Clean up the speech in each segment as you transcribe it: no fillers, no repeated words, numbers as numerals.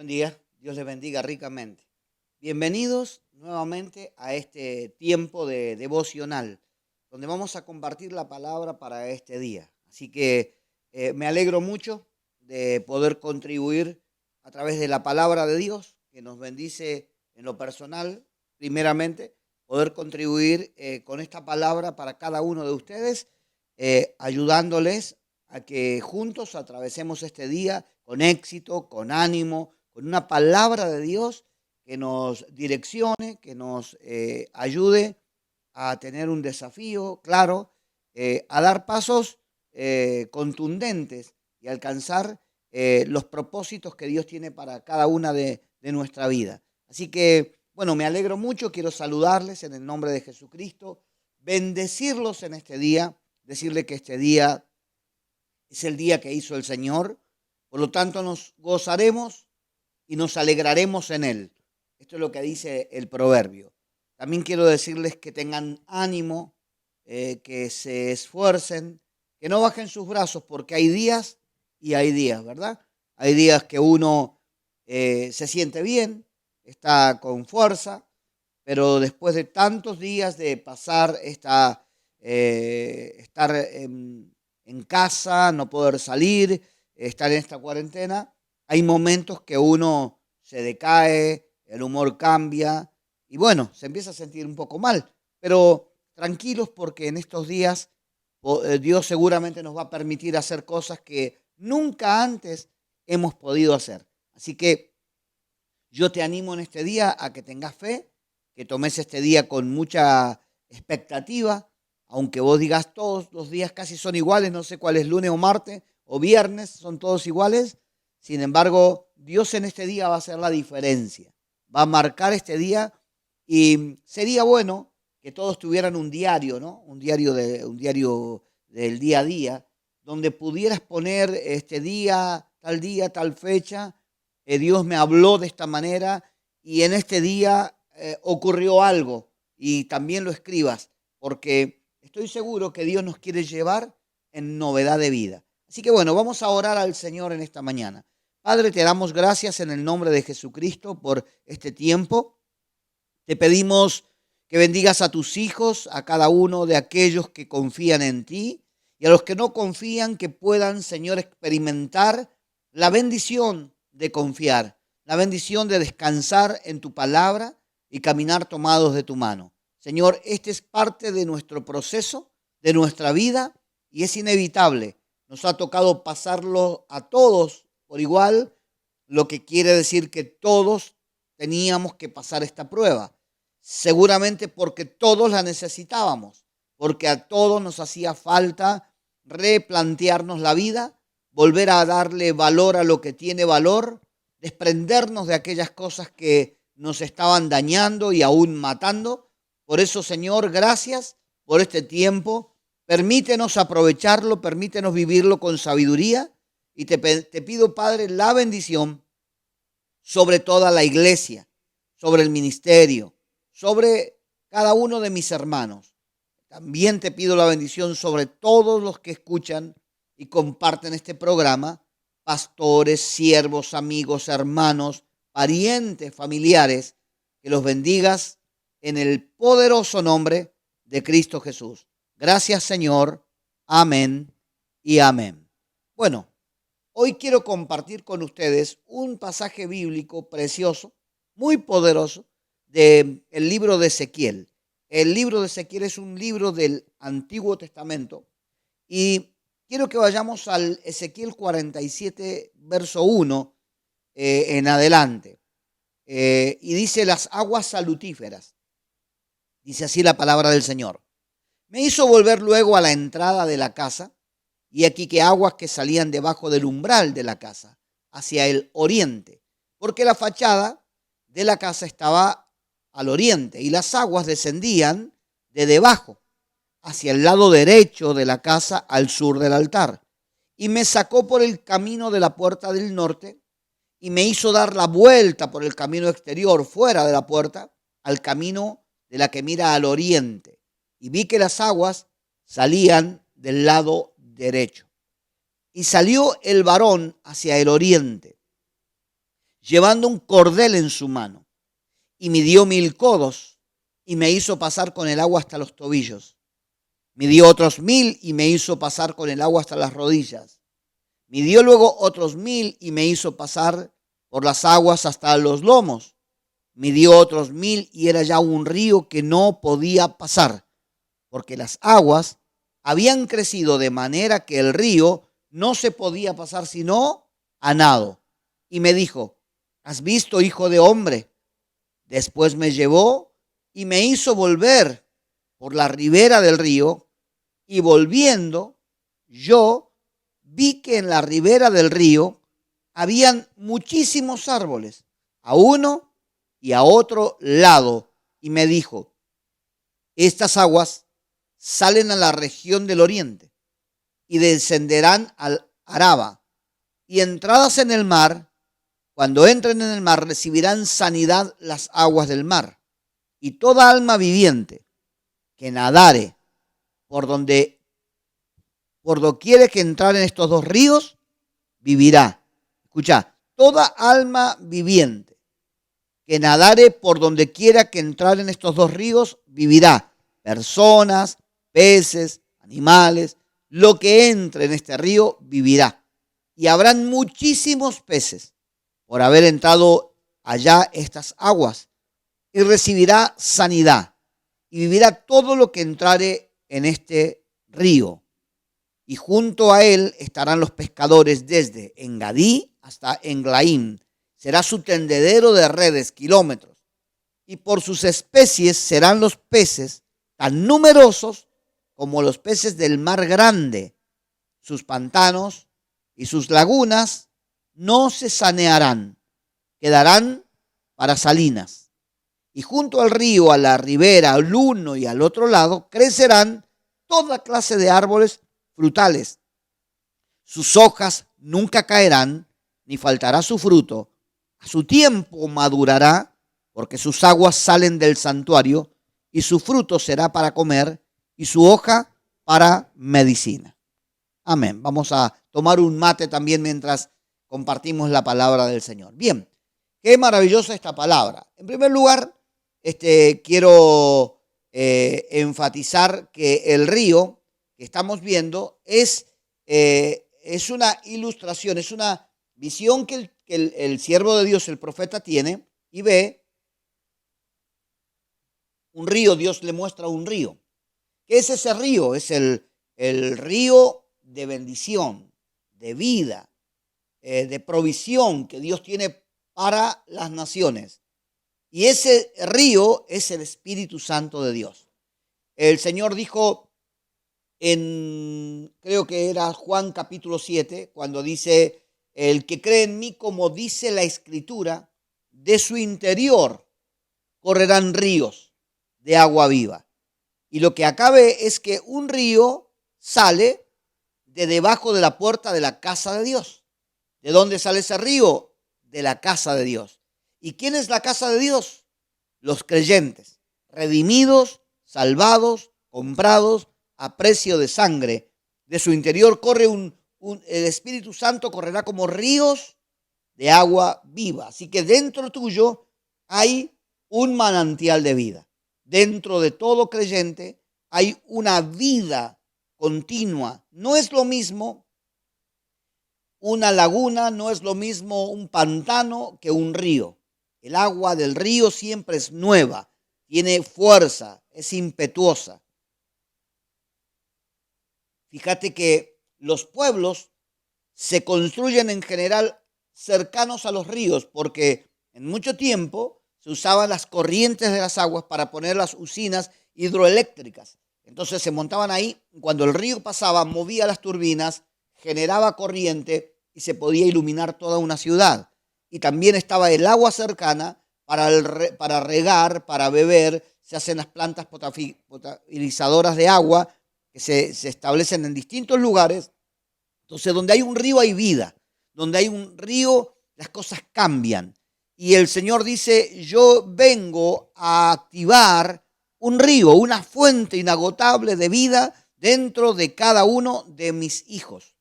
Buen día, Dios les bendiga ricamente. Bienvenidos nuevamente a este tiempo de devocional, donde vamos a compartir la palabra para este día. Así que me alegro mucho de poder contribuir a través de la palabra de Dios, que nos bendice en lo personal, primeramente, poder contribuir con esta palabra para cada uno de ustedes, ayudándoles a que juntos atravesemos este día con éxito, con ánimo, con una palabra de Dios que nos direccione, que nos ayude a tener un desafío claro, a dar pasos contundentes y alcanzar los propósitos que Dios tiene para cada una de nuestra vida. Así que, bueno, me alegro mucho, quiero saludarles en el nombre de Jesucristo, bendecirlos en este día, decirle que este día es el día que hizo el Señor, por lo tanto nos gozaremos y nos alegraremos en él. Esto es lo que dice el proverbio. También quiero decirles que tengan ánimo, que se esfuercen, que no bajen sus brazos, porque hay días y hay días, ¿verdad? Hay días que uno se siente bien, está con fuerza, pero después de tantos días de pasar estar en casa, no poder salir, estar en esta cuarentena, hay momentos que uno se decae, el humor cambia y bueno, se empieza a sentir un poco mal. Pero tranquilos porque en estos días Dios seguramente nos va a permitir hacer cosas que nunca antes hemos podido hacer. Así que yo te animo en este día a que tengas fe, que tomes este día con mucha expectativa, aunque vos digas todos los días casi son iguales, no sé cuál es lunes o martes o viernes, son todos iguales. Sin embargo, Dios en este día va a hacer la diferencia, va a marcar este día y sería bueno que todos tuvieran un diario, ¿no? Un diario del día a día, donde pudieras poner este día, tal fecha, Dios me habló de esta manera y en este día ocurrió algo y también lo escribas, porque estoy seguro que Dios nos quiere llevar en novedad de vida. Así que bueno, vamos a orar al Señor en esta mañana. Padre, te damos gracias en el nombre de Jesucristo por este tiempo. Te pedimos que bendigas a tus hijos, a cada uno de aquellos que confían en ti y a los que no confían, que puedan, Señor, experimentar la bendición de confiar, la bendición de descansar en tu palabra y caminar tomados de tu mano. Señor, este es parte de nuestro proceso, de nuestra vida y es inevitable. Nos ha tocado pasarlo a todos por igual, lo que quiere decir que todos teníamos que pasar esta prueba. Seguramente porque todos la necesitábamos, porque a todos nos hacía falta replantearnos la vida, volver a darle valor a lo que tiene valor, desprendernos de aquellas cosas que nos estaban dañando y aún matando. Por eso, Señor, gracias por este tiempo. Permítenos aprovecharlo, permítenos vivirlo con sabiduría y te pido, Padre, la bendición sobre toda la iglesia, sobre el ministerio, sobre cada uno de mis hermanos. También te pido la bendición sobre todos los que escuchan y comparten este programa, pastores, siervos, amigos, hermanos, parientes, familiares, que los bendigas en el poderoso nombre de Cristo Jesús. Gracias, Señor. Amén y amén. Bueno, hoy quiero compartir con ustedes un pasaje bíblico precioso, muy poderoso, del libro de Ezequiel. El libro de Ezequiel es un libro del Antiguo Testamento y quiero que vayamos al Ezequiel 47, verso 1 en adelante. Y dice las aguas salutíferas. Dice así la palabra del Señor. Me hizo volver luego a la entrada de la casa y aquí que aguas que salían debajo del umbral de la casa, hacia el oriente, porque la fachada de la casa estaba al oriente y las aguas descendían de debajo hacia el lado derecho de la casa al sur del altar. Y me sacó por el camino de la puerta del norte y me hizo dar la vuelta por el camino exterior fuera de la puerta al camino de la que mira al oriente. Y vi que las aguas salían del lado derecho. Y salió el varón hacia el oriente llevando un cordel en su mano, y midió 1000 codos, y me hizo pasar con el agua hasta los tobillos. Midió otros 1000 y me hizo pasar con el agua hasta las rodillas. Midió luego otros 1000 y me hizo pasar por las aguas hasta los lomos. Midió otros 1000 y era ya un río que no podía pasar, porque las aguas habían crecido de manera que el río no se podía pasar sino a nado. Y me dijo, ¿has visto, hijo de hombre? Después me llevó y me hizo volver por la ribera del río, y volviendo yo vi que en la ribera del río habían muchísimos árboles, a uno y a otro lado, y me dijo, estas aguas salen a la región del oriente y descenderán al Araba, y entradas en el mar, cuando entren en el mar recibirán sanidad las aguas del mar, y toda alma viviente que nadare por doquiera que entrar en estos dos ríos, vivirá. Escucha, toda alma viviente que nadare por donde quiera que entrar en estos dos ríos, vivirá. Personas, peces, animales, lo que entre en este río, vivirá. Y habrán muchísimos peces por haber entrado allá estas aguas, y recibirá sanidad, y vivirá todo lo que entrare en este río. Y junto a él estarán los pescadores desde Engadí hasta Englaim. Será su tendedero de redes, kilómetros. Y por sus especies serán los peces tan numerosos como los peces del mar grande. Sus pantanos y sus lagunas no se sanearán, quedarán para salinas. Y junto al río, a la ribera, al uno y al otro lado, crecerán toda clase de árboles frutales. Sus hojas nunca caerán, ni faltará su fruto. A su tiempo madurará, porque sus aguas salen del santuario, y su fruto será para comer, y su hoja para medicina. Amén. Vamos a tomar un mate también mientras compartimos la palabra del Señor. Bien, qué maravillosa esta palabra. En primer lugar, quiero enfatizar que el río que estamos viendo es una ilustración, es una visión que el siervo de Dios, el profeta, tiene y ve un río. Dios le muestra un río. ¿Qué es ese río? Es el río de bendición, de vida, de provisión que Dios tiene para las naciones. Y ese río es el Espíritu Santo de Dios. El Señor dijo creo que era Juan capítulo 7, cuando dice, el que cree en mí, como dice la Escritura, de su interior correrán ríos de agua viva. Y lo que acabe es que un río sale de debajo de la puerta de la casa de Dios. ¿De dónde sale ese río? De la casa de Dios. ¿Y quién es la casa de Dios? Los creyentes, redimidos, salvados, comprados a precio de sangre. De su interior corre el Espíritu Santo correrá como ríos de agua viva. Así que dentro tuyo hay un manantial de vida. Dentro de todo creyente hay una vida continua. No es lo mismo una laguna, no es lo mismo un pantano que un río. El agua del río siempre es nueva, tiene fuerza, es impetuosa. Fíjate que los pueblos se construyen en general cercanos a los ríos, porque en mucho tiempo se usaban las corrientes de las aguas para poner las usinas hidroeléctricas. Entonces se montaban ahí, cuando el río pasaba, movía las turbinas, generaba corriente y se podía iluminar toda una ciudad. Y también estaba el agua cercana para regar, para beber. Se hacen las plantas potabilizadoras de agua que se establecen en distintos lugares. Entonces, donde hay un río hay vida. Donde hay un río, las cosas cambian. Y el Señor dice, yo vengo a activar un río, una fuente inagotable de vida dentro de cada uno de mis hijos.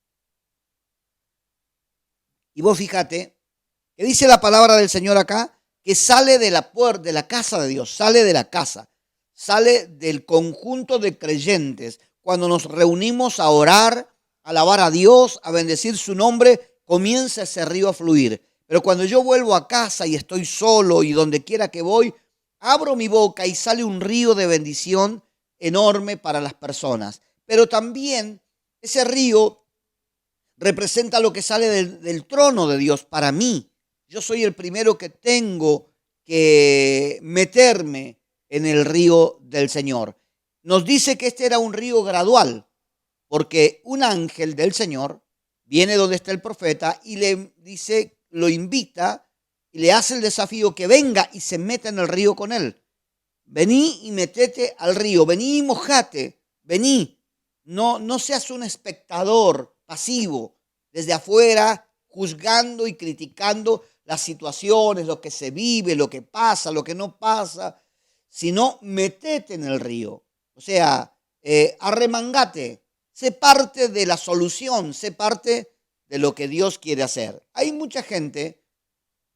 Y vos fíjate que dice la palabra del Señor acá, que sale de la puerta, de la casa de Dios, sale de la casa, sale del conjunto de creyentes. Cuando nos reunimos a orar, a alabar a Dios, a bendecir su nombre, comienza ese río a fluir. Pero cuando yo vuelvo a casa y estoy solo y donde quiera que voy, abro mi boca y sale un río de bendición enorme para las personas. Pero también ese río representa lo que sale del trono de Dios para mí. Yo soy el primero que tengo que meterme en el río del Señor. Nos dice que este era un río gradual, porque un ángel del Señor viene donde está el profeta y le dice, lo invita y le hace el desafío que venga y se meta en el río con él. Vení y metete al río, vení y mojate, vení. No seas un espectador pasivo desde afuera, juzgando y criticando las situaciones, lo que se vive, lo que pasa, lo que no pasa, sino metete en el río. O sea, arremangate, sé parte de la solución, sé parte de lo que Dios quiere hacer. Hay mucha gente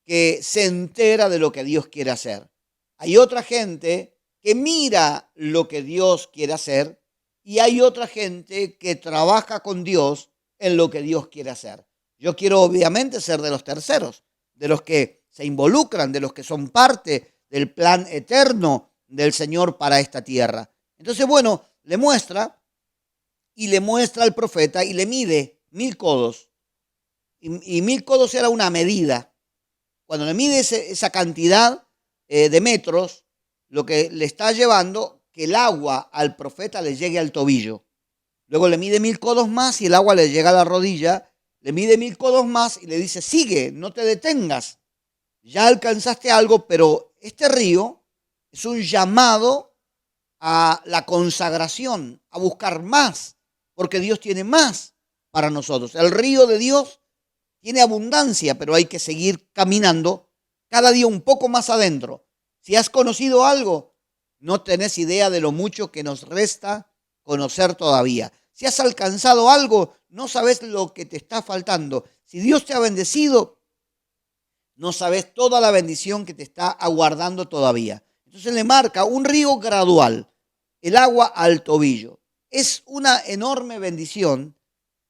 que se entera de lo que Dios quiere hacer. Hay otra gente que mira lo que Dios quiere hacer y hay otra gente que trabaja con Dios en lo que Dios quiere hacer. Yo quiero obviamente ser de los terceros, de los que se involucran, de los que son parte del plan eterno del Señor para esta tierra. Entonces, bueno, le muestra al profeta y le mide 1000 codos. Y 1000 codos era una medida. Cuando le mide esa cantidad de metros, lo que le está llevando que el agua al profeta le llegue al tobillo. Luego le mide 1000 codos más y el agua le llega a la rodilla. Le mide 1000 codos más y le dice, sigue, no te detengas. Ya alcanzaste algo, pero este río es un llamado a la consagración, a buscar más, porque Dios tiene más para nosotros. El río de Dios tiene abundancia, pero hay que seguir caminando cada día un poco más adentro. Si has conocido algo, no tenés idea de lo mucho que nos resta conocer todavía. Si has alcanzado algo, no sabes lo que te está faltando. Si Dios te ha bendecido, no sabes toda la bendición que te está aguardando todavía. Entonces le marca un río gradual, el agua al tobillo. Es una enorme bendición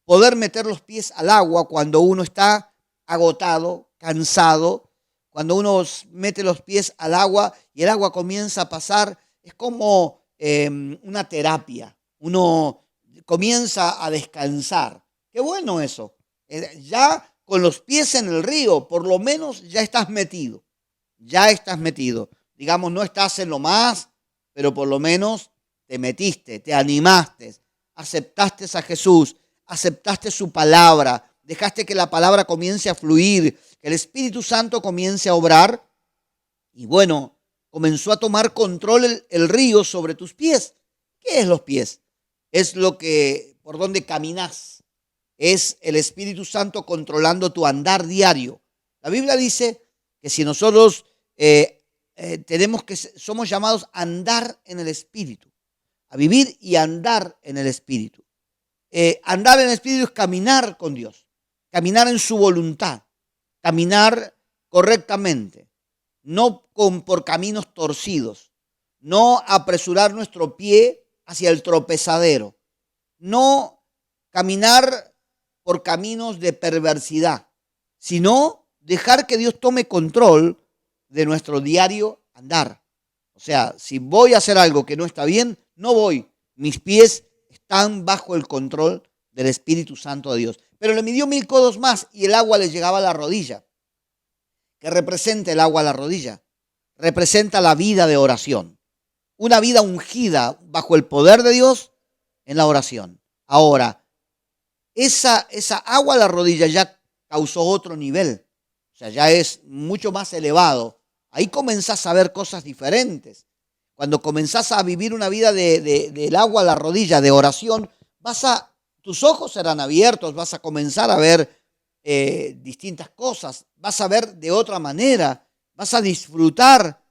poder meter los pies al agua cuando uno está agotado, cansado. Cuando uno mete los pies al agua y el agua comienza a pasar, es como una terapia. Uno comienza a descansar. Qué bueno eso. Ya con los pies en el río, por lo menos ya estás metido. Ya estás metido. Digamos, no estás en lo más, pero por lo menos te metiste, te animaste, aceptaste a Jesús, aceptaste su palabra, dejaste que la palabra comience a fluir, que el Espíritu Santo comience a obrar. Y bueno, comenzó a tomar control el río sobre tus pies. ¿Qué es los pies? Es lo que, por donde caminas. Es el Espíritu Santo controlando tu andar diario. La Biblia dice que si nosotros somos llamados a andar en el Espíritu, a vivir y andar en el Espíritu. Andar en el Espíritu es caminar con Dios, caminar en su voluntad, caminar correctamente, no por caminos torcidos, no apresurar nuestro pie hacia el tropezadero, no caminar por caminos de perversidad, sino dejar que Dios tome control de nuestro diario andar. O sea, si voy a hacer algo que no está bien, no voy. Mis pies están bajo el control del Espíritu Santo de Dios. Pero le midió 1000 codos más y el agua le llegaba a la rodilla. ¿Qué representa el agua a la rodilla? Representa la vida de oración. Una vida ungida bajo el poder de Dios en la oración. Ahora, esa agua a la rodilla ya causó otro nivel. O sea, ya es mucho más elevado. Ahí comenzás a ver cosas diferentes. Cuando comenzás a vivir una vida del agua a la rodilla, de oración, tus ojos serán abiertos, vas a comenzar a ver distintas cosas, vas a ver de otra manera, vas a disfrutar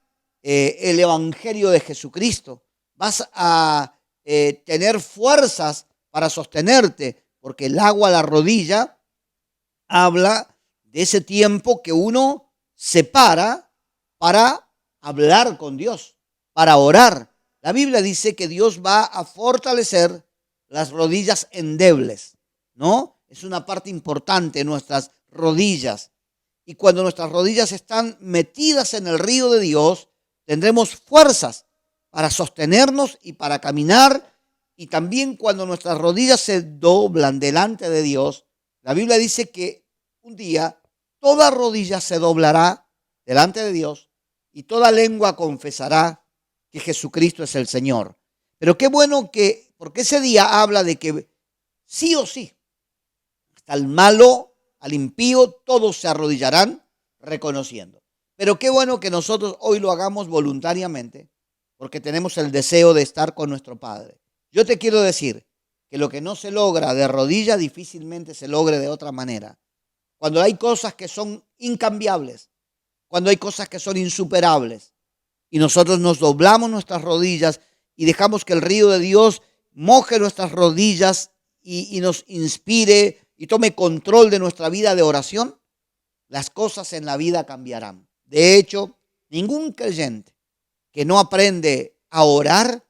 el Evangelio de Jesucristo, vas a tener fuerzas para sostenerte, porque el agua a la rodilla habla de ese tiempo que uno separa para hablar con Dios, para orar. La Biblia dice que Dios va a fortalecer las rodillas endebles, ¿no? Es una parte importante de nuestras rodillas. Y cuando nuestras rodillas están metidas en el río de Dios, tendremos fuerzas para sostenernos y para caminar. Y también cuando nuestras rodillas se doblan delante de Dios, la Biblia dice que un día toda rodilla se doblará delante de Dios y toda lengua confesará que Jesucristo es el Señor. Pero qué bueno porque ese día habla de que sí o sí, hasta el malo, al impío, todos se arrodillarán reconociendo. Pero qué bueno que nosotros hoy lo hagamos voluntariamente, porque tenemos el deseo de estar con nuestro Padre. Yo te quiero decir que lo que no se logra de rodilla difícilmente se logre de otra manera. Cuando hay cosas que son incambiables, cuando hay cosas que son insuperables, y nosotros nos doblamos nuestras rodillas y dejamos que el río de Dios moje nuestras rodillas y nos inspire y tome control de nuestra vida de oración, las cosas en la vida cambiarán. De hecho, ningún creyente que no aprende a orar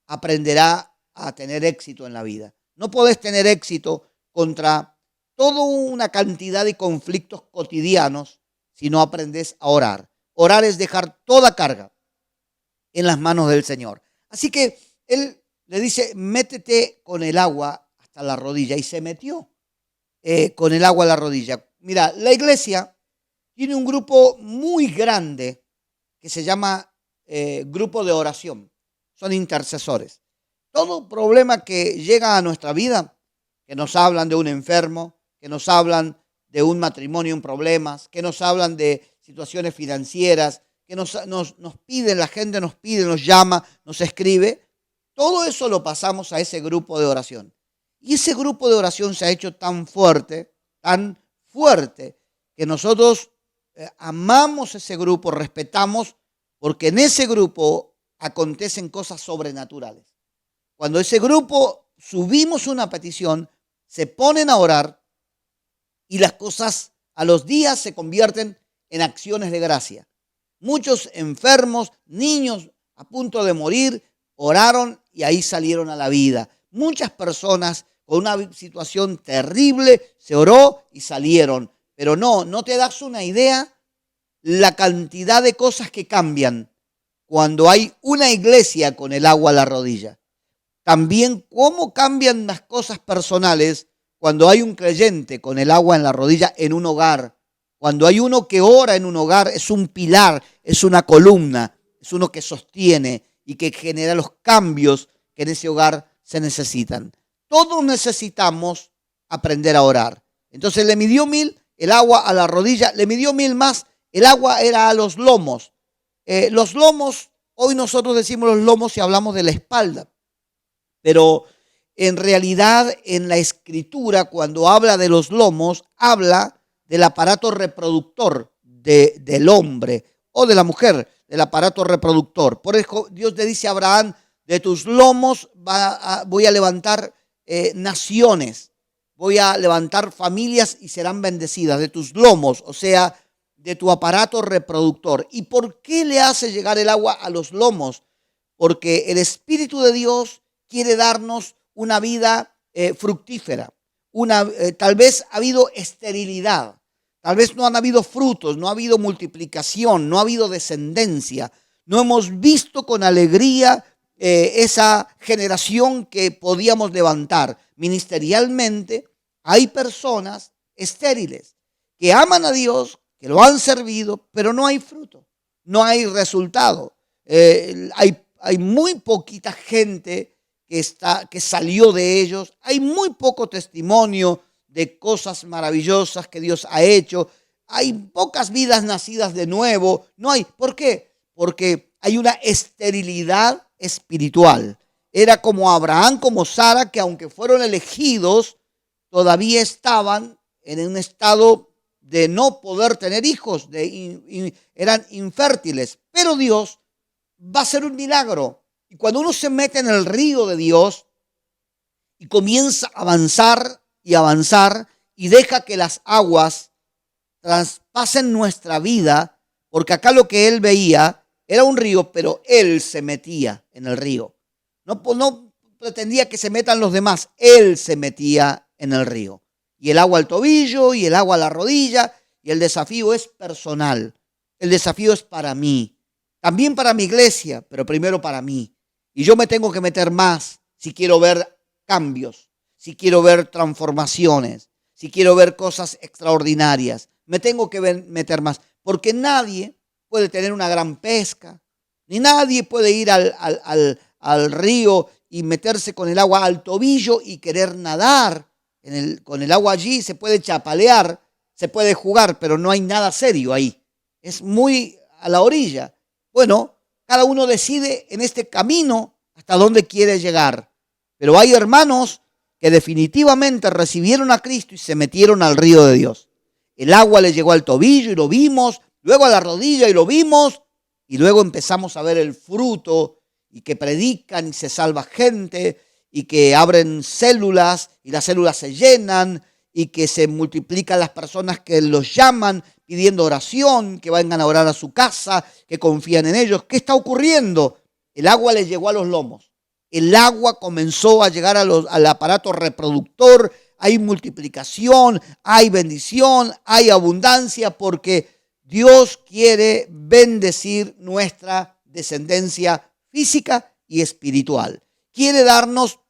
aprenderá a tener éxito en la vida. No puedes tener éxito contra toda una cantidad de conflictos cotidianos si no aprendes a orar. Orar es dejar toda carga en las manos del Señor. Así que él le dice, métete con el agua hasta la rodilla. Y se metió con el agua a la rodilla. Mira, la iglesia tiene un grupo muy grande que se llama grupo de oración. Son intercesores. Todo problema que llega a nuestra vida, que nos hablan de un enfermo, que nos hablan de un matrimonio en problemas, que nos hablan de situaciones financieras, que nos piden, la gente nos pide, nos llama, nos escribe, todo eso lo pasamos a ese grupo de oración. Y ese grupo de oración se ha hecho tan fuerte, que nosotros amamos ese grupo, respetamos, porque en ese grupo acontecen cosas sobrenaturales. Cuando ese grupo subimos una petición, se ponen a orar y las cosas a los días se convierten en acciones de gracia. Muchos enfermos, niños a punto de morir, oraron y ahí salieron a la vida. Muchas personas con una situación terrible se oró y salieron. Pero no te das una idea la cantidad de cosas que cambian cuando hay una iglesia con el agua a la rodilla. También cómo cambian las cosas personales cuando hay un creyente con el agua en la rodilla en un hogar. Cuando hay uno que ora en un hogar, es un pilar, es una columna, es uno que sostiene y que genera los cambios que en ese hogar se necesitan. Todos necesitamos aprender a orar. Entonces le midió 1000 el agua a la rodilla, le midió 1000 más, el agua era a los lomos. Los lomos, hoy nosotros decimos los lomos y hablamos de la espalda, pero en realidad en la escritura cuando habla de los lomos, habla del aparato reproductor del hombre o de la mujer, del aparato reproductor. Por eso Dios le dice a Abraham, de tus lomos voy a levantar naciones, voy a levantar familias y serán bendecidas, de tus lomos, o sea, de tu aparato reproductor. ¿Y por qué le hace llegar el agua a los lomos? Porque el Espíritu de Dios quiere darnos una vida fructífera. Tal vez ha habido esterilidad, tal vez no han habido frutos, no ha habido multiplicación, no ha habido descendencia. No hemos visto con alegría esa generación que podíamos levantar. Ministerialmente hay personas estériles que aman a Dios, que lo han servido, pero no hay fruto, no hay resultado. Hay muy poquita gente que salió de ellos. Hay muy poco testimonio de cosas maravillosas que Dios ha hecho. Hay pocas vidas nacidas de nuevo. No hay. ¿Por qué? Porque hay una esterilidad espiritual. Era como Abraham, como Sara, que aunque fueron elegidos, todavía estaban en un estado de no poder tener hijos, eran infértiles. Pero Dios va a hacer un milagro. Y cuando uno se mete en el río de Dios y comienza a avanzar y avanzar y deja que las aguas traspasen nuestra vida, porque acá lo que él veía era un río, pero él se metía en el río. No pretendía que se metan los demás, él se metía en el río. Y el agua al tobillo y el agua a la rodilla, y el desafío es personal. El desafío es para mí, también para mi iglesia, pero primero para mí. Y yo me tengo que meter más si quiero ver cambios, si quiero ver transformaciones, si quiero ver cosas extraordinarias. Me tengo que meter más, porque nadie puede tener una gran pesca, ni nadie puede ir al río y meterse con el agua al tobillo y querer nadar. Con el agua allí se puede chapalear, se puede jugar, pero no hay nada serio ahí. Es muy a la orilla. Bueno, cada uno decide en este camino hasta dónde quiere llegar. Pero hay hermanos que definitivamente recibieron a Cristo y se metieron al río de Dios. El agua le llegó al tobillo y lo vimos, luego a la rodilla y lo vimos, y luego empezamos a ver el fruto y que predican y se salva gente y que abren células y las células se llenan y que se multiplican las personas que los llaman pidiendo oración, que vengan a orar a su casa, que confían en ellos. ¿Qué está ocurriendo? El agua les llegó a los lomos. El agua comenzó a llegar al aparato reproductor. Hay multiplicación, hay bendición, hay abundancia, porque Dios quiere bendecir nuestra descendencia física y espiritual. Quiere darnos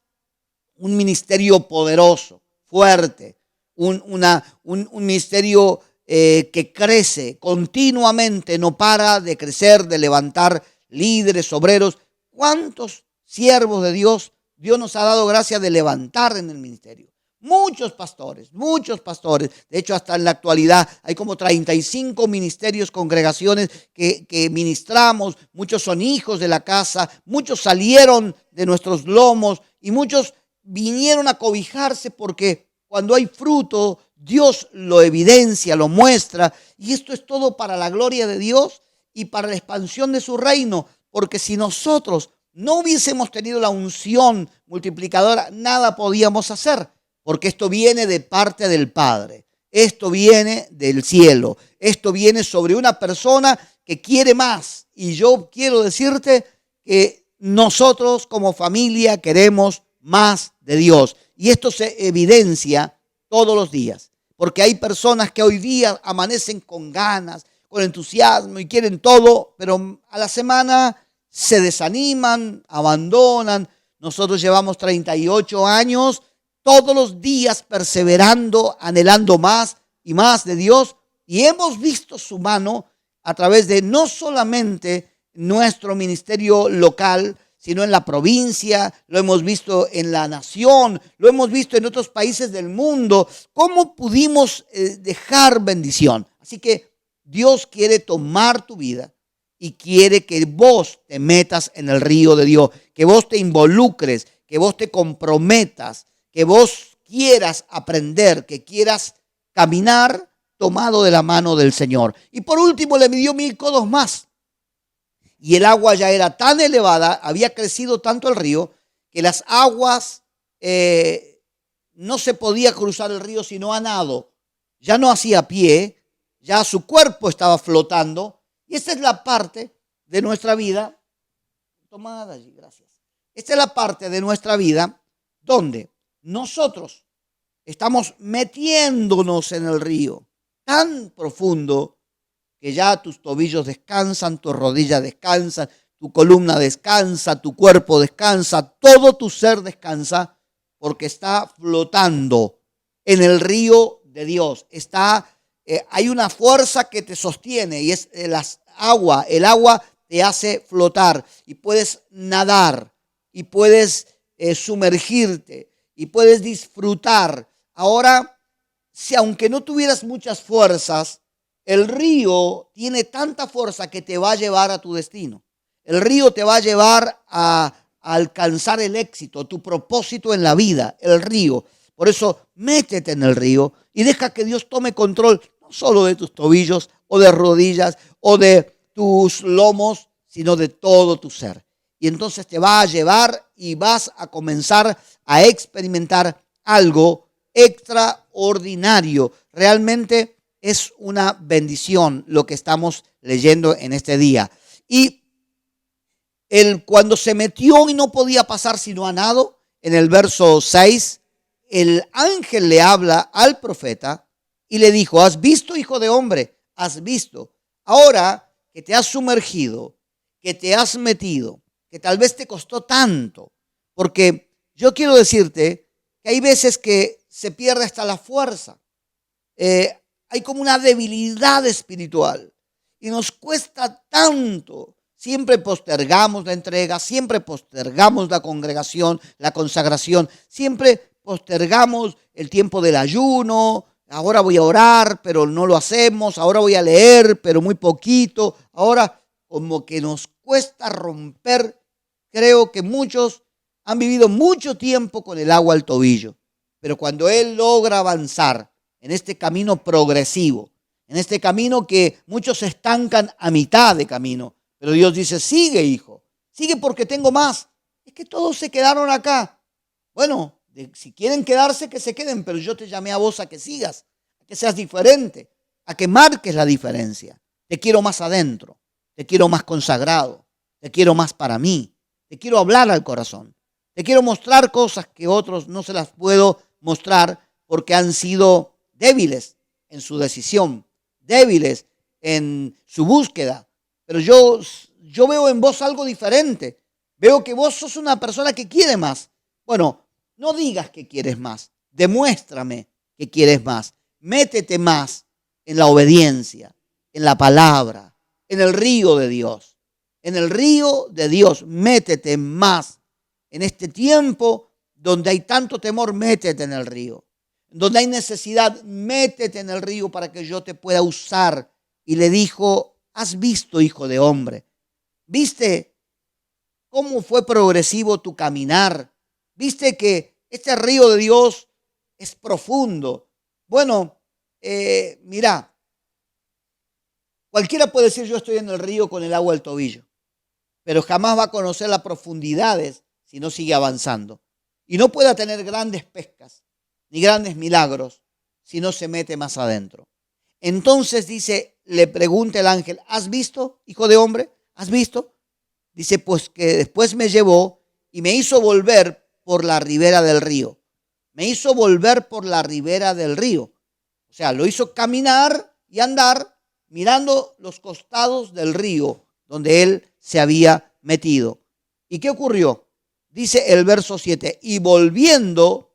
un ministerio poderoso, fuerte, un ministerio que crece continuamente, no para de crecer, de levantar líderes, obreros. ¿Cuántos siervos de Dios nos ha dado gracia de levantar en el ministerio? Muchos pastores. De hecho, hasta en la actualidad hay como 35 ministerios, congregaciones que ministramos. Muchos son hijos de la casa, muchos salieron de nuestros lomos y muchos vinieron a cobijarse porque cuando hay fruto, Dios lo evidencia, lo muestra. Y esto es todo para la gloria de Dios y para la expansión de su reino. Porque si nosotros no hubiésemos tenido la unción multiplicadora, nada podíamos hacer. Porque esto viene de parte del Padre. Esto viene del cielo. Esto viene sobre una persona que quiere más. Y yo quiero decirte que nosotros como familia queremos más de Dios. Y esto se evidencia todos los días. Porque hay personas que hoy día amanecen con ganas, con entusiasmo y quieren todo, pero a la semana se desaniman, abandonan. Nosotros llevamos 38 años todos los días perseverando, anhelando más y más de Dios, y hemos visto su mano a través de no solamente nuestro ministerio local, sino en la provincia, lo hemos visto en la nación, lo hemos visto en otros países del mundo. ¿Cómo pudimos dejar bendición? Así que Dios quiere tomar tu vida y quiere que vos te metas en el río de Dios, que vos te involucres, que vos te comprometas, que vos quieras aprender, que quieras caminar tomado de la mano del Señor. Y por último le midió 1000 codos más. Y el agua ya era tan elevada, había crecido tanto el río, que las aguas no se podía cruzar el río sino a nado. Ya no hacía pie, ya su cuerpo estaba flotando. Y esta es la parte de nuestra vida. Tomada allí, gracias. Esta es la parte de nuestra vida donde nosotros estamos metiéndonos en el río tan profundo que ya tus tobillos descansan, tus rodillas descansan, tu columna descansa, tu cuerpo descansa, todo tu ser descansa, porque está flotando en el río de Dios. Hay una fuerza que te sostiene y es el agua. El agua te hace flotar y puedes nadar y puedes sumergirte y puedes disfrutar. Ahora, si aunque no tuvieras muchas fuerzas, el río tiene tanta fuerza que te va a llevar a tu destino. El río te va a llevar a alcanzar el éxito, tu propósito en la vida, el río. Por eso, métete en el río y deja que Dios tome control, no solo de tus tobillos o de rodillas o de tus lomos, sino de todo tu ser. Y entonces te va a llevar y vas a comenzar a experimentar algo extraordinario. Realmente es una bendición lo que estamos leyendo en este día. Y él, cuando se metió y no podía pasar sino a nado, en el verso 6, el ángel le habla al profeta y le dijo: ¿has visto, hijo de hombre? ¿Has visto? Ahora que te has sumergido, que te has metido, que tal vez te costó tanto, porque yo quiero decirte que hay veces que se pierde hasta la fuerza. Hay como una debilidad espiritual y nos cuesta tanto. Siempre postergamos la entrega, siempre postergamos la congregación, la consagración, siempre postergamos el tiempo del ayuno. Ahora voy a orar, pero no lo hacemos. Ahora voy a leer, pero muy poquito. Ahora como que nos cuesta romper. Creo que muchos han vivido mucho tiempo con el agua al tobillo, pero cuando él logra avanzar en este camino progresivo, en este camino que muchos se estancan a mitad de camino, pero Dios dice: sigue, hijo, sigue porque tengo más. Es que todos se quedaron acá. Bueno, si quieren quedarse, que se queden, pero yo te llamé a vos a que sigas, a que seas diferente, a que marques la diferencia. Te quiero más adentro, te quiero más consagrado, te quiero más para mí, te quiero hablar al corazón, te quiero mostrar cosas que otros no se las puedo mostrar porque han sido débiles en su decisión, débiles en su búsqueda. Pero yo veo en vos algo diferente. Veo que vos sos una persona que quiere más. Bueno, no digas que quieres más. Demuéstrame que quieres más. Métete más en la obediencia, en la palabra, en el río de Dios. En el río de Dios, métete más. En este tiempo donde hay tanto temor, métete en el río. Donde hay necesidad, métete en el río para que yo te pueda usar. Y le dijo: ¿has visto, hijo de hombre? ¿Viste cómo fue progresivo tu caminar? ¿Viste que este río de Dios es profundo? Bueno, mira, cualquiera puede decir: yo estoy en el río con el agua al tobillo, pero jamás va a conocer las profundidades si no sigue avanzando. Y no puede tener grandes pescas ni grandes milagros si no se mete más adentro. Entonces dice, le pregunta el ángel: ¿has visto, hijo de hombre? ¿Has visto? Dice: pues que después me llevó y me hizo volver por la ribera del río. Me hizo volver por la ribera del río. O sea, lo hizo caminar y andar mirando los costados del río donde él se había metido. ¿Y qué ocurrió? Dice el verso 7, y volviendo,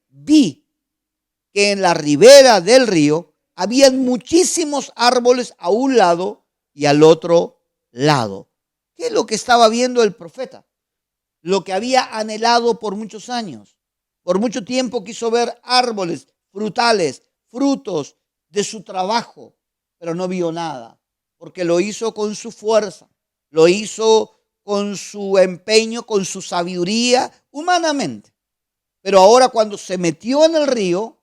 vi que en la ribera del río habían muchísimos árboles a un lado y al otro lado. ¿Qué es lo que estaba viendo el profeta? Lo que había anhelado por muchos años. Por mucho tiempo quiso ver árboles frutales, frutos de su trabajo, pero no vio nada, porque lo hizo con su fuerza, lo hizo con su empeño, con su sabiduría, humanamente. Pero ahora, cuando se metió en el río,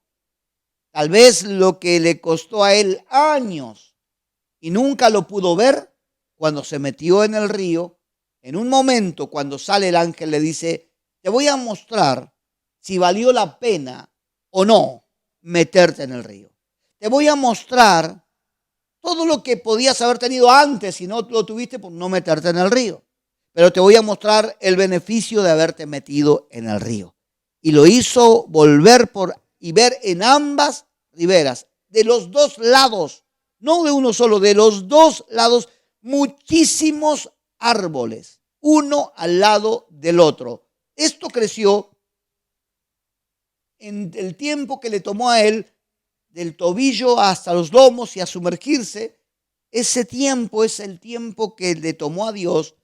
tal vez lo que le costó a él años y nunca lo pudo ver, cuando se metió en el río, en un momento, cuando sale el ángel, le dice: te voy a mostrar si valió la pena o no meterte en el río. Te voy a mostrar todo lo que podías haber tenido antes si no lo tuviste por no meterte en el río. Pero te voy a mostrar el beneficio de haberte metido en el río. Y lo hizo volver por y ver en ambas riberas, de los dos lados, no de uno solo, de los dos lados, muchísimos árboles, uno al lado del otro. Esto creció en el tiempo que le tomó a él, del tobillo hasta los lomos y a sumergirse. Ese tiempo es el tiempo que le tomó a Dios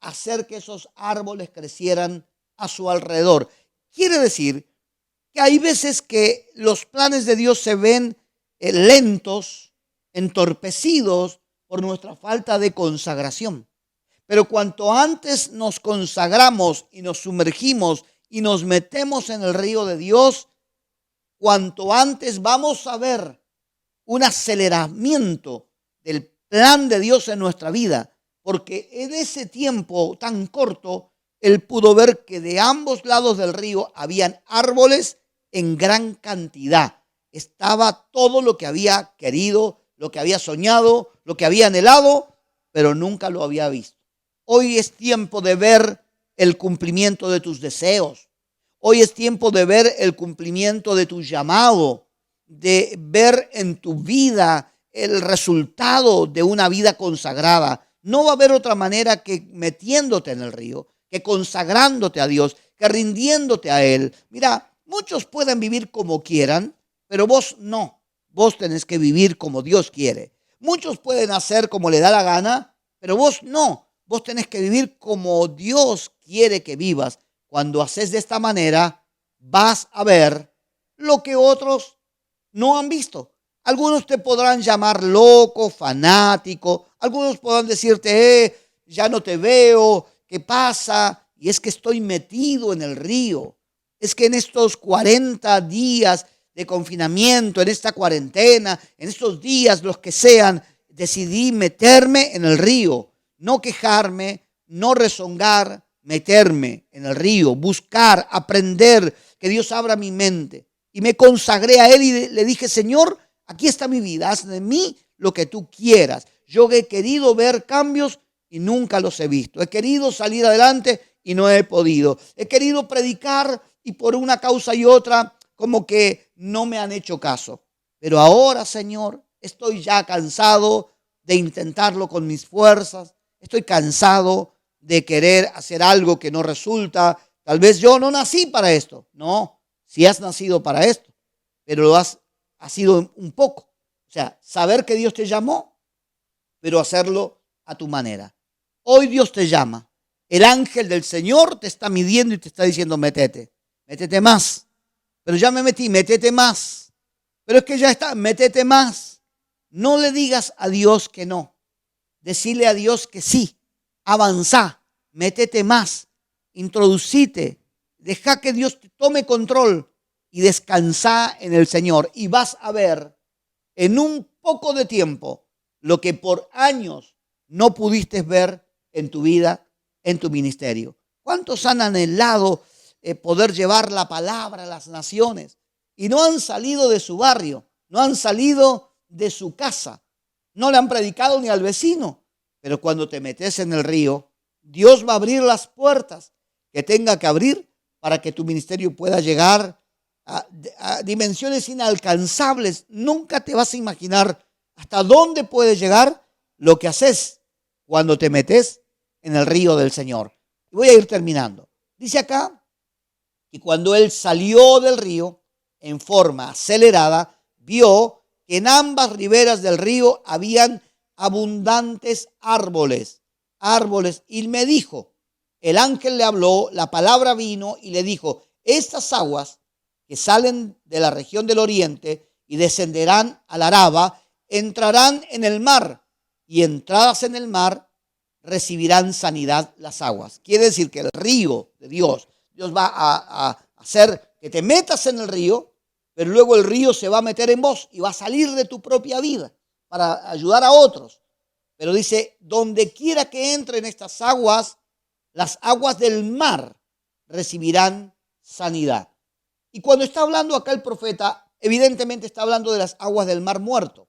hacer que esos árboles crecieran a su alrededor. Quiere decir que hay veces que los planes de Dios se ven lentos, entorpecidos por nuestra falta de consagración. Pero cuanto antes nos consagramos y nos sumergimos y nos metemos en el río de Dios, cuanto antes vamos a ver un aceleramiento del plan de Dios en nuestra vida. Porque en ese tiempo tan corto, él pudo ver que de ambos lados del río habían árboles en gran cantidad. estaba todo lo que había querido, lo que había soñado, lo que había anhelado, pero nunca lo había visto. Hoy es tiempo de ver el cumplimiento de tus deseos. Hoy es tiempo de ver el cumplimiento de tu llamado, de ver en tu vida el resultado de una vida consagrada. No va a haber otra manera que metiéndote en el río, que consagrándote a Dios, que rindiéndote a Él. Mira, muchos pueden vivir como quieran, pero vos no. Vos tenés que vivir como Dios quiere. Muchos pueden hacer como le da la gana, pero vos no. Vos tenés que vivir como Dios quiere que vivas. Cuando haces de esta manera, vas a ver lo que otros no han visto. Algunos te podrán llamar loco, fanático. Algunos podrán decirte, ya no te veo, ¿qué pasa? Y es que estoy metido en el río. Es que en estos 40 días de confinamiento, en esta cuarentena, en estos días, los que sean, decidí meterme en el río. No quejarme, no rezongar, meterme en el río, buscar, aprender, que Dios abra mi mente. Y me consagré a Él y le dije, Señor, aquí está mi vida, haz de mí lo que tú quieras. Yo he querido ver cambios y nunca los he visto. He querido salir adelante y no he podido. He querido predicar y por una causa y otra como que no me han hecho caso. Pero ahora, Señor, estoy ya cansado de intentarlo con mis fuerzas. Estoy cansado de querer hacer algo que no resulta. Tal vez yo no nací para esto. No, si has nacido para esto, pero lo has sido un poco. O sea, saber que Dios te llamó, pero hacerlo a tu manera. Hoy Dios te llama. El ángel del Señor te está midiendo y te está diciendo, métete más. Pero ya me metí, métete más. Pero es que ya está, métete más. No le digas a Dios que no. Decirle a Dios que sí. Avanzá, métete más. Introducite. Deja que Dios te tome control y descansá en el Señor. Y vas a ver en un poco de tiempo lo que por años no pudiste ver en tu vida, en tu ministerio. ¿Cuántos han anhelado poder llevar la palabra a las naciones y no han salido de su barrio, no han salido de su casa, no le han predicado ni al vecino? Pero cuando te metes en el río, Dios va a abrir las puertas que tenga que abrir para que tu ministerio pueda llegar a dimensiones inalcanzables. Nunca te vas a imaginar hasta dónde puede llegar lo que haces cuando te metes en el río del Señor. Y voy a ir terminando. Dice acá que cuando él salió del río en forma acelerada, vio que en ambas riberas del río habían abundantes árboles, y me dijo, el ángel le habló, la palabra vino y le dijo, estas aguas que salen de la región del oriente y descenderán al Araba, entrarán en el mar, y entradas en el mar recibirán sanidad las aguas. Quiere decir que el río de Dios va a hacer que te metas en el río, pero luego el río se va a meter en vos y va a salir de tu propia vida para ayudar a otros. Pero dice, donde quiera que entren estas aguas, las aguas del mar recibirán sanidad. Y cuando está hablando acá el profeta, evidentemente está hablando de las aguas del mar muerto.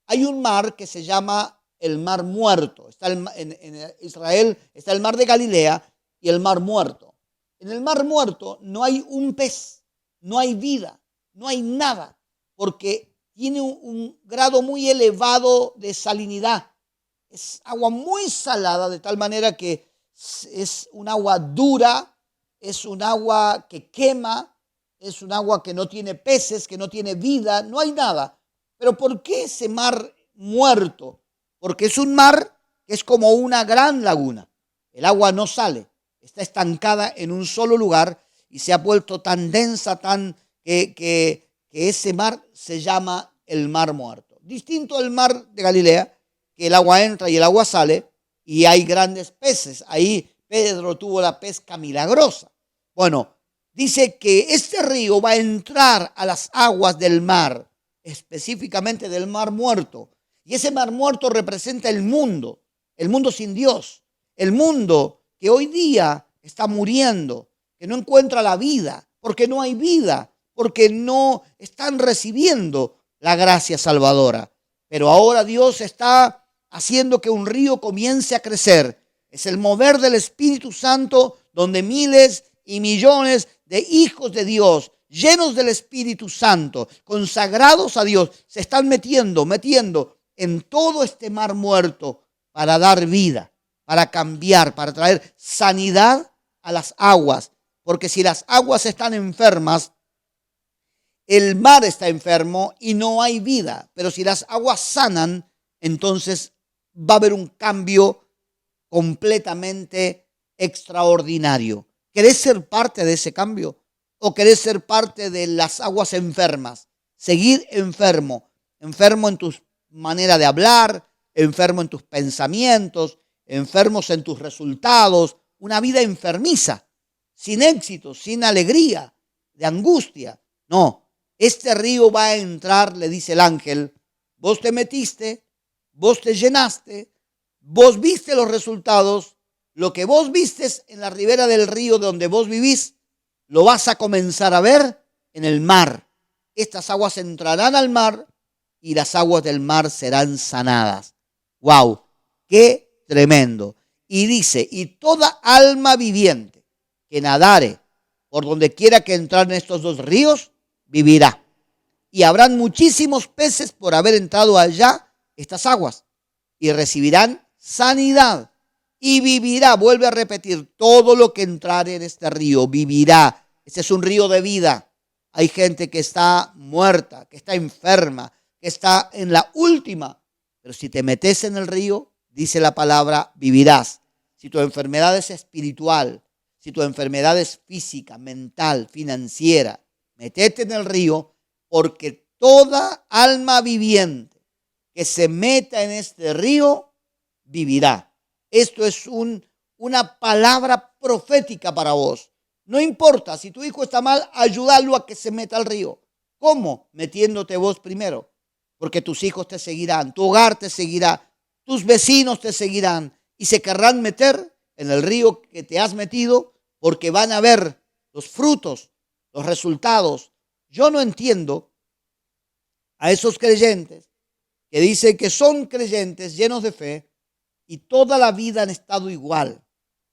Hay un mar que se llama el mar muerto. Está en Israel está el mar de Galilea y el mar muerto. En el mar muerto no hay un pez, no hay vida, no hay nada, porque tiene un grado muy elevado de salinidad. Es agua muy salada, de tal manera que es un agua dura, es un agua que quema, es un agua que no tiene peces, que no tiene vida, no hay nada. Pero ¿por qué ese mar muerto? Porque es un mar que es como una gran laguna. El agua no sale, está estancada en un solo lugar y se ha vuelto tan densa, que ese mar se llama el mar muerto. Distinto al mar de Galilea, que el agua entra y el agua sale y hay grandes peces. Ahí Pedro tuvo la pesca milagrosa. Bueno, dice que este río va a entrar a las aguas del mar, específicamente del mar muerto. Y ese mar muerto representa el mundo sin Dios, el mundo que hoy día está muriendo, que no encuentra la vida, porque no hay vida. porque no están recibiendo la gracia salvadora. Pero ahora Dios está haciendo que un río comience a crecer. Es el mover del Espíritu Santo donde miles y millones de hijos de Dios, llenos del Espíritu Santo, consagrados a Dios, se están metiendo en todo este mar muerto para dar vida, para cambiar, para traer sanidad a las aguas. Porque si las aguas están enfermas, el mar está enfermo y no hay vida. Pero si las aguas sanan, entonces va a haber un cambio completamente extraordinario. ¿Querés ser parte de ese cambio? ¿O querés ser parte de las aguas enfermas? Seguir enfermo en tu manera de hablar, enfermo en tus pensamientos, enfermos en tus resultados, una vida enfermiza, sin éxito, sin alegría, de angustia. No, este río va a entrar, le dice el ángel, vos te metiste, vos te llenaste, vos viste los resultados, lo que vos vistes en la ribera del río donde vos vivís, lo vas a comenzar a ver en el mar. Estas aguas entrarán al mar y las aguas del mar serán sanadas. ¡Wow! ¡Qué tremendo! Y dice, y toda alma viviente que nadare por donde quiera que entrar en estos dos ríos, vivirá. Y habrán muchísimos peces por haber entrado allá estas aguas y recibirán sanidad. Y vivirá, vuelve a repetir, todo lo que entrare en este río, vivirá. Este es un río de vida. Hay gente que está muerta, que está enferma, que está en la última. Pero si te metes en el río, dice la palabra, vivirás. Si tu enfermedad es espiritual, si tu enfermedad es física, mental, financiera, metete en el río, porque toda alma viviente que se meta en este río, vivirá. Esto es una palabra profética para vos. No importa, si tu hijo está mal, ayúdalo a que se meta al río. ¿Cómo? Metiéndote vos primero, porque tus hijos te seguirán, tu hogar te seguirá, tus vecinos te seguirán y se querrán meter en el río que te has metido porque van a ver los frutos, los resultados. Yo no entiendo a esos creyentes que dicen que son creyentes llenos de fe y toda la vida han estado igual,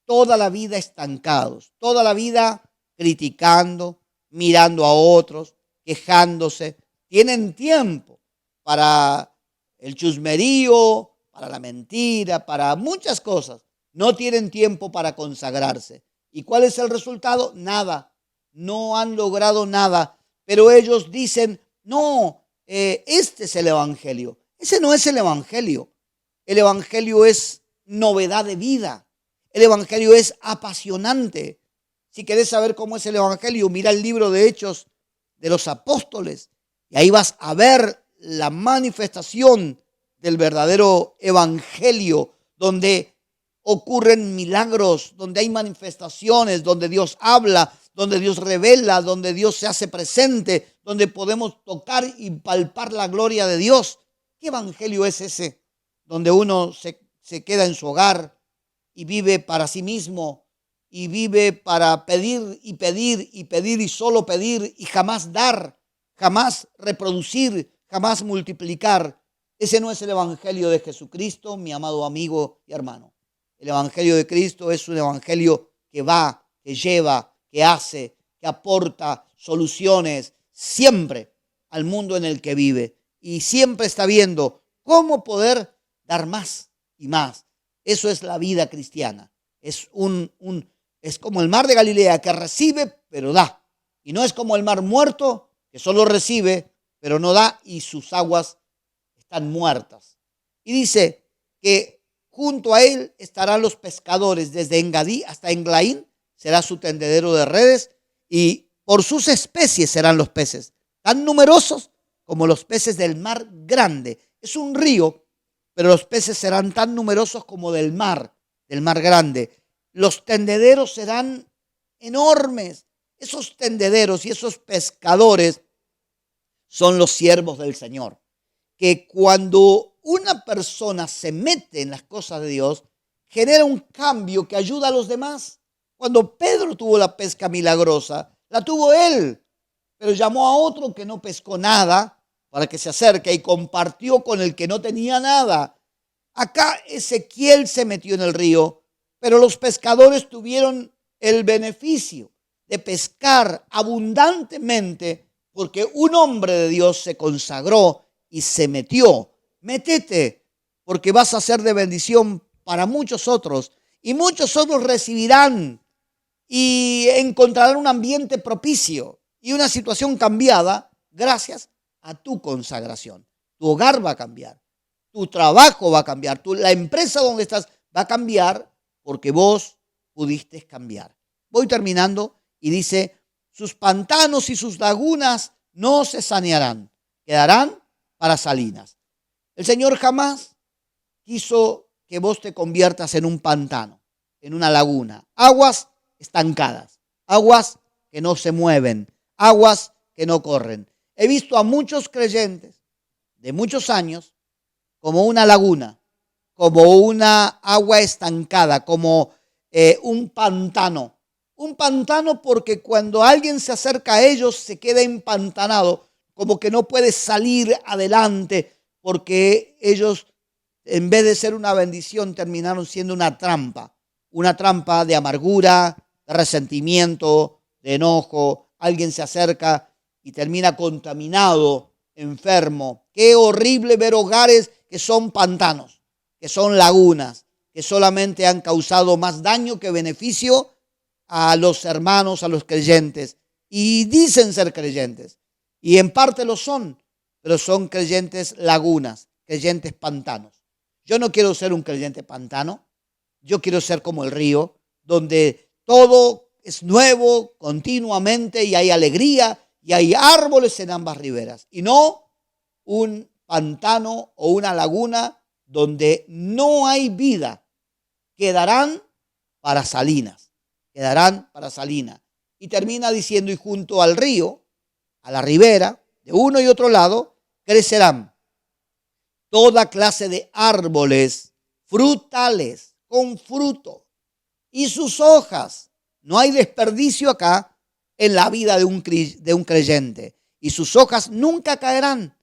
toda la vida estancados, toda la vida criticando, mirando a otros, quejándose. Tienen tiempo para el chusmerío, para la mentira, para muchas cosas. No tienen tiempo para consagrarse. ¿Y cuál es el resultado? Nada. No han logrado nada. Pero ellos dicen, no, este es el evangelio. Ese no es el evangelio. El evangelio es novedad de vida. El evangelio es apasionante. Si querés saber cómo es el evangelio, mira el libro de Hechos de los Apóstoles. Y ahí vas a ver la manifestación del verdadero evangelio, donde ocurren milagros, donde hay manifestaciones, donde Dios habla, donde Dios revela, donde Dios se hace presente, donde podemos tocar y palpar la gloria de Dios. ¿Qué evangelio es ese? Donde uno se queda en su hogar y vive para sí mismo y vive para pedir y pedir y pedir y solo pedir y jamás dar, jamás reproducir, jamás multiplicar. Ese no es el evangelio de Jesucristo, mi amado amigo y hermano. El evangelio de Cristo es un evangelio que va, que lleva, que hace, que aporta soluciones siempre al mundo en el que vive. Y siempre está viendo cómo poder dar más y más. Eso es la vida cristiana. Es como el mar de Galilea que recibe pero da. Y no es como el mar muerto que solo recibe pero no da y sus aguas están muertas. Y dice que junto a él estarán los pescadores, desde Engadí hasta Englaín será su tendedero de redes y por sus especies serán los peces, tan numerosos como los peces del mar grande. Es un río, pero los peces serán tan numerosos como del mar grande. Los tendederos serán enormes. Esos tendederos y esos pescadores son los siervos del Señor, que cuando una persona se mete en las cosas de Dios, genera un cambio que ayuda a los demás. Cuando Pedro tuvo la pesca milagrosa, la tuvo él, pero llamó a otro que no pescó nada para que se acerque y compartió con el que no tenía nada. Acá Ezequiel se metió en el río, pero los pescadores tuvieron el beneficio de pescar abundantemente porque un hombre de Dios se consagró y se metió. Métete, porque vas a ser de bendición para muchos otros y muchos otros recibirán y encontrarán un ambiente propicio y una situación cambiada gracias a tu consagración. Tu hogar va a cambiar, tu trabajo va a cambiar, la empresa donde estás va a cambiar porque vos pudiste cambiar. Voy terminando y dice, sus pantanos y sus lagunas no se sanearán, quedarán para salinas. El Señor jamás quiso que vos te conviertas en un pantano, en una laguna, aguas estancadas, aguas que no se mueven, aguas que no corren. He visto a muchos creyentes de muchos años como una laguna, como una agua estancada, como un pantano. Un pantano porque cuando alguien se acerca a ellos se queda empantanado, como que no puede salir adelante porque ellos, en vez de ser una bendición, terminaron siendo una trampa de amargura, de resentimiento, de enojo. Alguien se acerca y termina contaminado, enfermo. Qué horrible ver hogares que son pantanos, que son lagunas, que solamente han causado más daño que beneficio a los hermanos, a los creyentes. Y dicen ser creyentes, y en parte lo son, pero son creyentes lagunas, creyentes pantanos. Yo no quiero ser un creyente pantano, yo quiero ser como el río, donde todo es nuevo continuamente y hay alegría y hay árboles en ambas riberas. Y no un pantano o una laguna donde no hay vida. Quedarán para salinas, quedarán para salinas. Y termina diciendo, y junto al río, a la ribera, de uno y otro lado, crecerán toda clase de árboles frutales, con fruto, y sus hojas. No hay desperdicio acá en la vida de un creyente. Y sus hojas nunca caerán,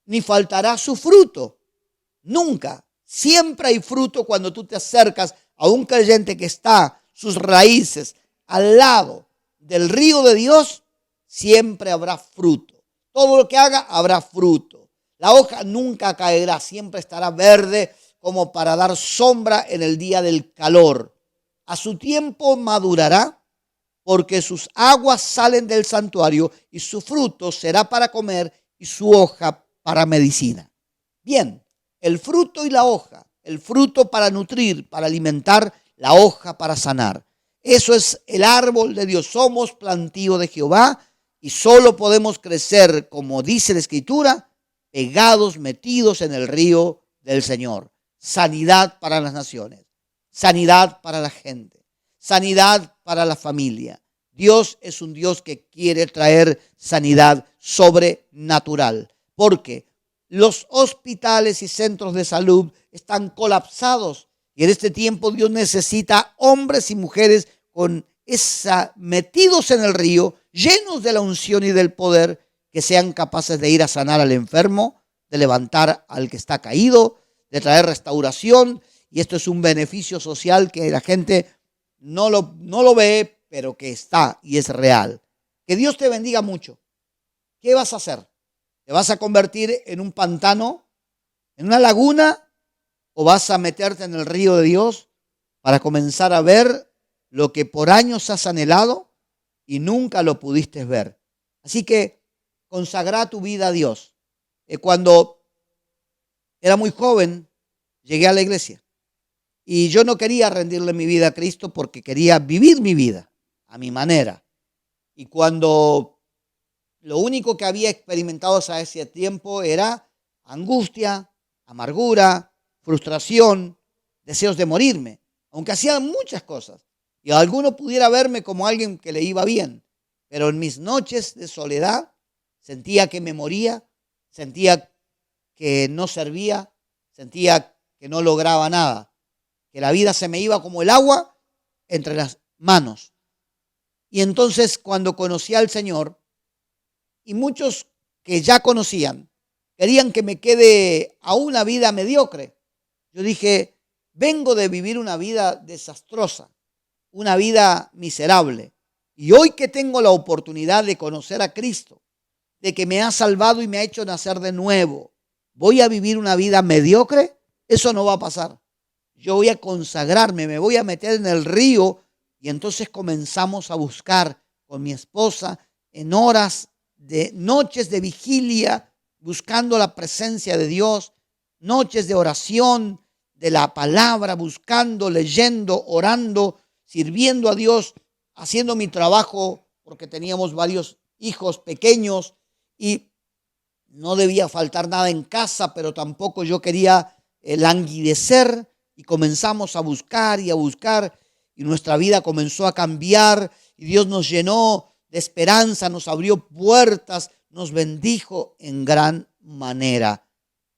ni faltará su fruto. Nunca. Siempre hay fruto cuando tú te acercas a un creyente que está sus raíces al lado del río de Dios. Siempre habrá fruto. Todo lo que haga habrá fruto. La hoja nunca caerá, siempre estará verde como para dar sombra en el día del calor. A su tiempo madurará, porque sus aguas salen del santuario y su fruto será para comer y su hoja para medicina. Bien, el fruto y la hoja, el fruto para nutrir, para alimentar, la hoja para sanar. Eso es el árbol de Dios. Somos plantío de Jehová y solo podemos crecer, como dice la Escritura, pegados, metidos en el río del Señor. Sanidad para las naciones, sanidad para la gente, sanidad para la familia. Dios es un Dios que quiere traer sanidad sobrenatural, porque los hospitales y centros de salud están colapsados y en este tiempo Dios necesita hombres y mujeres con metidos en el río, llenos de la unción y del poder, que sean capaces de ir a sanar al enfermo, de levantar al que está caído, de traer restauración. Y esto es un beneficio social que la gente no lo ve, pero que está y es real. Que Dios te bendiga mucho. ¿Qué vas a hacer? ¿Te vas a convertir en un pantano, en una laguna, o vas a meterte en el río de Dios para comenzar a ver lo que por años has anhelado y nunca lo pudiste ver? Así que consagra tu vida a Dios. Cuando era muy joven, llegué a la iglesia y yo no quería rendirle mi vida a Cristo porque quería vivir mi vida a mi manera. Y cuando lo único que había experimentado hasta ese tiempo era angustia, amargura, frustración, deseos de morirme, aunque hacía muchas cosas. Y alguno pudiera verme como alguien que le iba bien, pero en mis noches de soledad sentía que me moría, sentía que no servía, sentía que no lograba nada, que la vida se me iba como el agua entre las manos. Y entonces cuando conocí al Señor, y muchos que ya conocían querían que me quede a una vida mediocre. Yo dije, vengo de vivir una vida desastrosa, una vida miserable. Y hoy que tengo la oportunidad de conocer a Cristo, de que me ha salvado y me ha hecho nacer de nuevo, ¿voy a vivir una vida mediocre? Eso no va a pasar. Yo voy a consagrarme, me voy a meter en el río y entonces comenzamos a buscar con mi esposa en horas de noches de vigilia, buscando la presencia de Dios, noches de oración, de la palabra, buscando, leyendo, orando, sirviendo a Dios, haciendo mi trabajo, porque teníamos varios hijos pequeños y no debía faltar nada en casa, pero tampoco yo quería languidecer, y comenzamos a buscar y nuestra vida comenzó a cambiar y Dios nos llenó de esperanza, nos abrió puertas, nos bendijo en gran manera.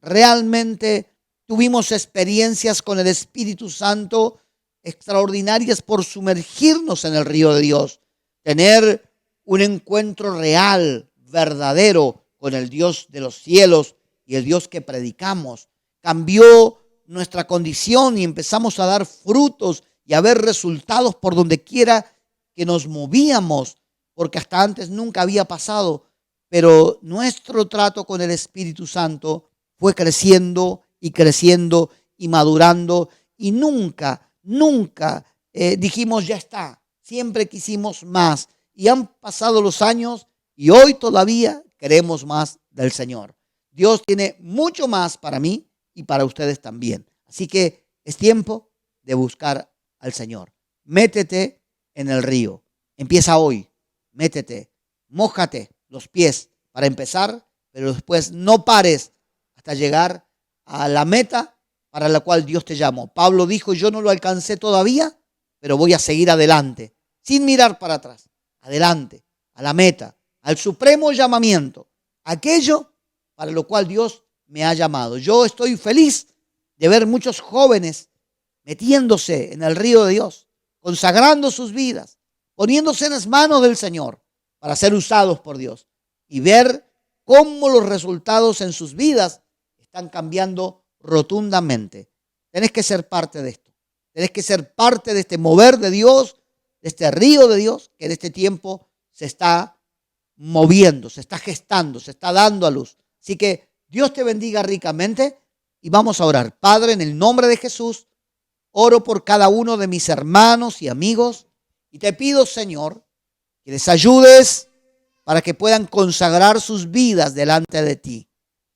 Realmente tuvimos experiencias con el Espíritu Santo extraordinarias por sumergirnos en el río de Dios, tener un encuentro real, verdadero con el Dios de los cielos y el Dios que predicamos. Cambió nuestra condición y empezamos a dar frutos y a ver resultados por donde quiera que nos movíamos, porque hasta antes nunca había pasado, pero nuestro trato con el Espíritu Santo fue creciendo y creciendo y madurando y nunca dijimos ya está, siempre quisimos más y han pasado los años y hoy todavía queremos más del Señor. Dios tiene mucho más para mí y para ustedes también. Así que es tiempo de buscar al Señor. Métete en el río. Empieza hoy. Métete. Mójate los pies para empezar, pero después no pares hasta llegar a la meta para la cual Dios te llamó. Pablo dijo, yo no lo alcancé todavía, pero voy a seguir adelante, sin mirar para atrás. Adelante, a la meta, al supremo llamamiento, aquello para lo cual Dios me ha llamado. Yo estoy feliz de ver muchos jóvenes metiéndose en el río de Dios, consagrando sus vidas, poniéndose en las manos del Señor para ser usados por Dios y ver cómo los resultados en sus vidas están cambiando rotundamente. Tenés que ser parte de esto. Tenés que ser parte de este mover de Dios, de este río de Dios que en este tiempo se está moviendo, se está gestando, se está dando a luz. Así que Dios te bendiga ricamente y vamos a orar. Padre, en el nombre de Jesús, oro por cada uno de mis hermanos y amigos y te pido, Señor, que les ayudes para que puedan consagrar sus vidas delante de ti,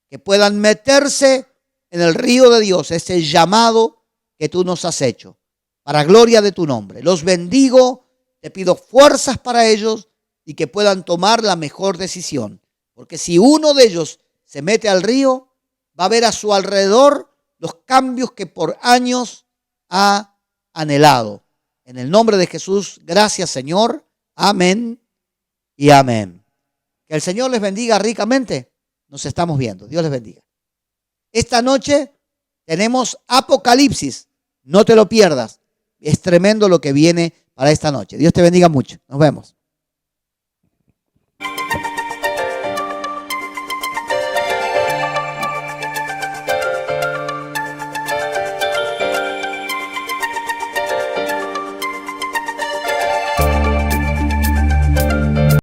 que puedan meterse en el río de Dios, ese llamado que tú nos has hecho, para gloria de tu nombre. Los bendigo, te pido fuerzas para ellos y que puedan tomar la mejor decisión, porque si uno de ellos se mete al río, va a ver a su alrededor los cambios que por años ha anhelado. En el nombre de Jesús, gracias Señor. Amén y amén. Que el Señor les bendiga ricamente. Nos estamos viendo. Dios les bendiga. Esta noche tenemos Apocalipsis. No te lo pierdas. Es tremendo lo que viene para esta noche. Dios te bendiga mucho. Nos vemos.